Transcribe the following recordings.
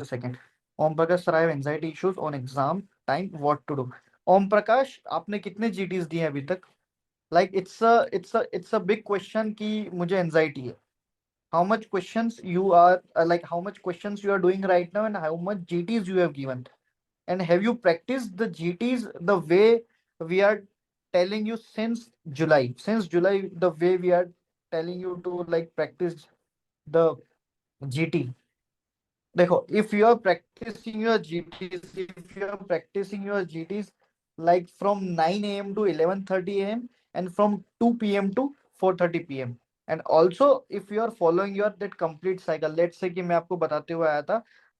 second. Om Prakash sir, I have anxiety issues on exam time. What to do? Om Prakash, आपने कितने GTs दिए हैं अभी तक? Like it's a big question कि मुझे anxiety है. How much questions you are like how much questions you are doing right now and how much GTs you have given? And have you practiced the GTs the way we are telling you since July? Since July, the way we are telling you to like practice the GT. देखो, if you are practicing your GTs, if you are practicing your GTs like from 9 a.m. to 11:30 a.m. and from 2 p.m. to 4:30 p.m. And also if you are following your that complete cycle, let's say कि मैं आपको बताते हुए आया था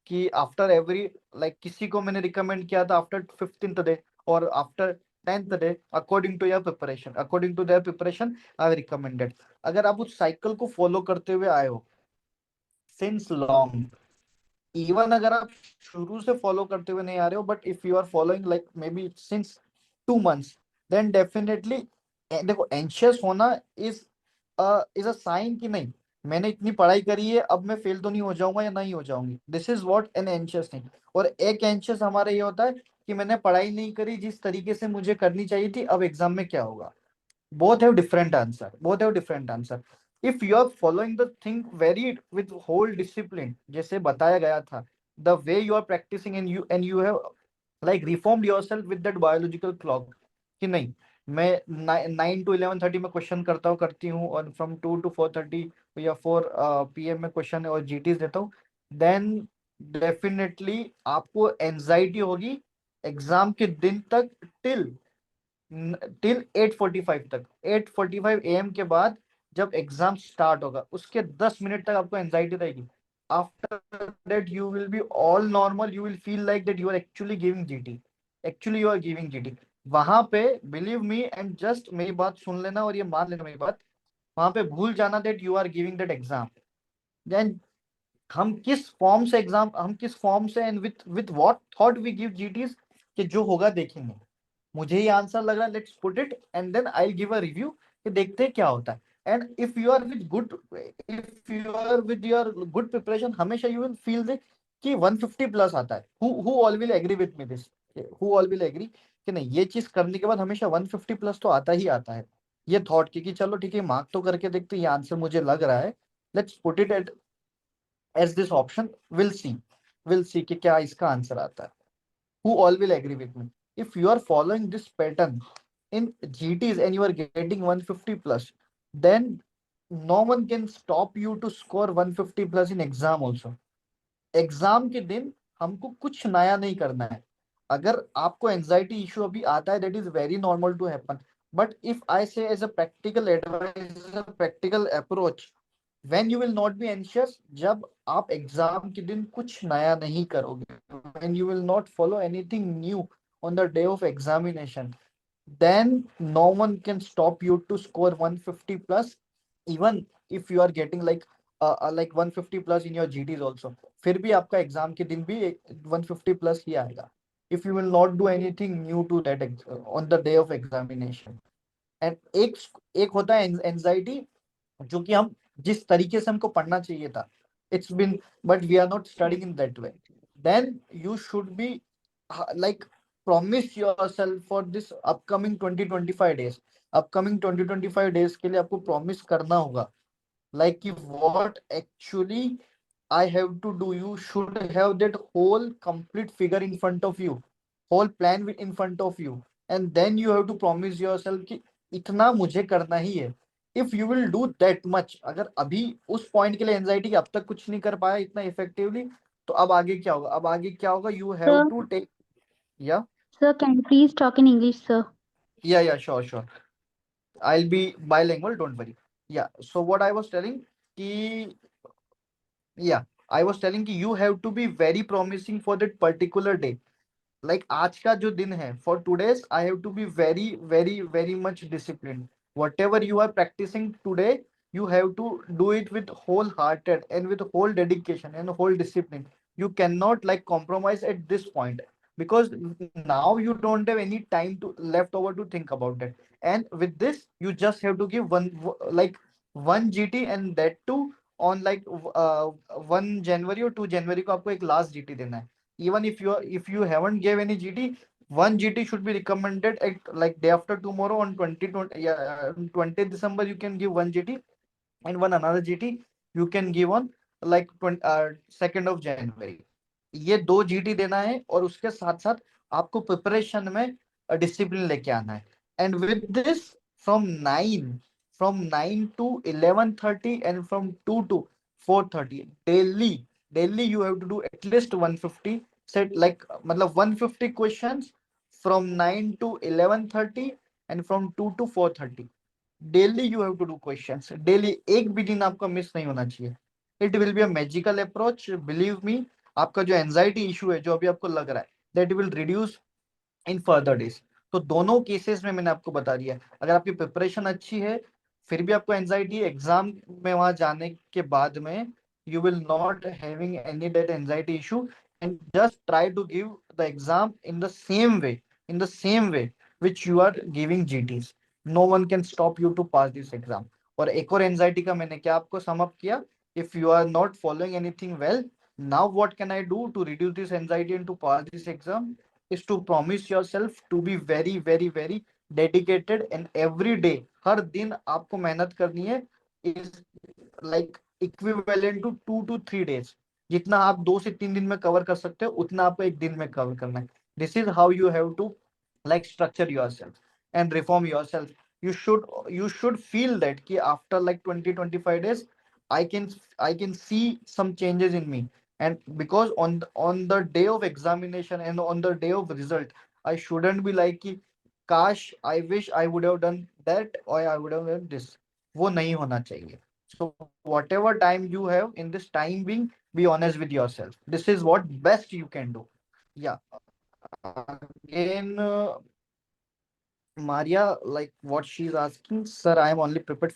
कि after every like किसी को मैंने रिकमेंड किया था आफ्टर 15th डे और after 10th day according to their preparation I recommended. अगर आप उस साइकिल को फॉलो करते हुए आए हो सिंस लॉन्ग, इवन अगर आप शुरू से फॉलो करते हुए नहीं आ रहे हो, but if you are following like maybe since 2 months, then definitely देखो एंशियस होना इज अ साइन कि नहीं मैंने इतनी पढ़ाई करी है, अब मैं फेल तो नहीं हो जाऊंगा या नहीं हो जाऊंगी. This is what an anxious thing. और एक एंशियस हमारा ये होता है कि मैंने पढ़ाई नहीं करी जिस तरीके से मुझे करनी चाहिए थी, अब एग्जाम में क्या होगा. both have different answer, both have different answer. If you are following the thing very with whole discipline जैसे बताया गया था, the way you are practicing and you have like reformed yourself with that biological clock कि नहीं मैं 9 to 11:30 में question करती हूँ और फ्रॉम 2 to 4:30 या 4 PM में क्वेश्चन और जीटीज देता हूँ, देन डेफिनेटली आपको एंजाइटी होगी एग्जाम के दिन तक टिल टिल 8:45 तक. 8:45 AM के बाद जब एग्जाम स्टार्ट होगा उसके 10 मिनट तक आपको एंजाइटी रहेगी. After that you will be all normal, you will feel like that you are actually giving GT, actually you are giving GT. वहां पे बिलीव मी एंड जस्ट मेरी बात सुन लेना और ये मान लेना मेरी बात, वहां पे भूल जाना that you are giving that exam. Then हम किस फॉर्म से and with what thought we give जीटीज कि जो होगा देखेंगे. मुझे ये आंसर लग रहा है, let's put it and then I give a review कि देखते हैं क्या होता है. And if you are with your good preparation, हमेशा यू विल फील दे कि 150 प्लस आता है. Who all will agree with me this, who all will agree कि नहीं ये चीज करने के बाद हमेशा 150 प्लस तो आता ही आता है. ये थॉट की कि चलो ठीक है मार्क तो करके देखते हैं, ये आंसर मुझे लग रहा है, let's put it at as this option, will see कि क्या इसका आंसर आता है. Who all will agree with me? If you are following this pattern in GTs and you are getting 150 plus, then no one can stop you to score 150 plus in exam also. Exam के दिन हमको कुछ नया नहीं करना है. अगर आपको एंजाइटी इशू अभी आता है, that is very normal to happen. But if I say as a practical advice, practical approach, when you will not be anxious, जब आप एग्जाम के दिन कुछ नया नहीं करोगे, when you will not follow anything new on the day of examination, then no one can stop you to score 150 plus, even if you are getting like 150 plus in your GTs also. फिर भी आपका exam के दिन भी 150 plus ही आएगा if you will not do anything new to that on the day of examination. And एक होता है एंजाइटी जो कि हम जिस तरीके से हमको पढ़ना चाहिए था, it's been but we are not studying in that way, then you should be like promise yourself for this upcoming 2025 days. Upcoming 2025 days के लिए आपको promise करना होगा like कि what actually I have to do. You should have that whole complete figure in front of you, whole plan in front of you, and then you have to promise yourself कि इतना मुझे करना ही है. If you will do that much, अगर अभी उस point के लिए anxiety अब तक कुछ नहीं कर पाया इतना effectively, तो अब आगे क्या होगा, अब आगे क्या होगा, you have Sir, to take. Yeah, sir, can you please talk in English, sir? yeah, sure. I'll be bilingual, don't worry. Yeah, so what I was telling कि yeah, I was telling कि you have to be very promising for that particular day. Like आज का जो दिन है, for today's I have to be very much disciplined. Whatever you are practicing today, you have to do it with wholehearted and with whole dedication and whole discipline. You cannot like compromise at this point, because now you don't have any time to left over to think about that. And with this you just have to give like one GT, and that too on like 1 जनवरी और 2 जनवरी को आपको एक last GT देना है. Even if you haven't give any GT, one GT should be recommended at like day after tomorrow on 2020, yeah, 20th December you can give one GT, and one another GT you can give on like 2nd of January. ये दो GT देना है, और उसके साथ साथ आपको preparation में डिसिप्लिन लेके आना है. And with this, from 9 and from 2 to 4:30 daily you have to do at least 150 set, like मतलब 150 questions from 9 to 11:30 and from 2 to 4:30. Daily you have to do questions daily, एक भी दिन आपका मिस नहीं होना चाहिए. It will be a magical approach, believe me. आपका जो एंजाइटी इशू है, जो अभी आपको लग रहा है, that will reduce in further days. तो दोनों केसेस में मैंने आपको बता दिया, अगर आपकी प्रिपरेशन अच्छी है, फिर भी आपको एंजाइटी एग्जाम में वहां जाने के बाद में, you will not having any that anxiety issue. And just try to give the exam in the same way which you are giving GTs. No one can stop you to pass this exam. और एक और anxiety का मैंने क्या आपको sum up किया. If you are not following anything well, now what can I do to reduce this anxiety and to pass this exam, is to promise yourself to be very very very dedicated, and every day, हर दिन आपको मेहनत करनी है, is like equivalent to 2 to 3 days. जितना आप 2 से 3 दिन में कवर कर सकते हो, उतना आपको एक दिन में कवर करना है. This is how you have to like structure yourself and reform yourself. You should feel that ki after like 20 to 25 days, I can see some changes in me. And because on the day of examination and on the day of result, I shouldn't be like कि काश, I wish I would have done that, or I would have done this. वो नहीं होना चाहिए. So whatever time you have in this time being, be honest with yourself. This is what best you can do. Yeah. Again, Maria, like what she's asking, sir, I am only prepared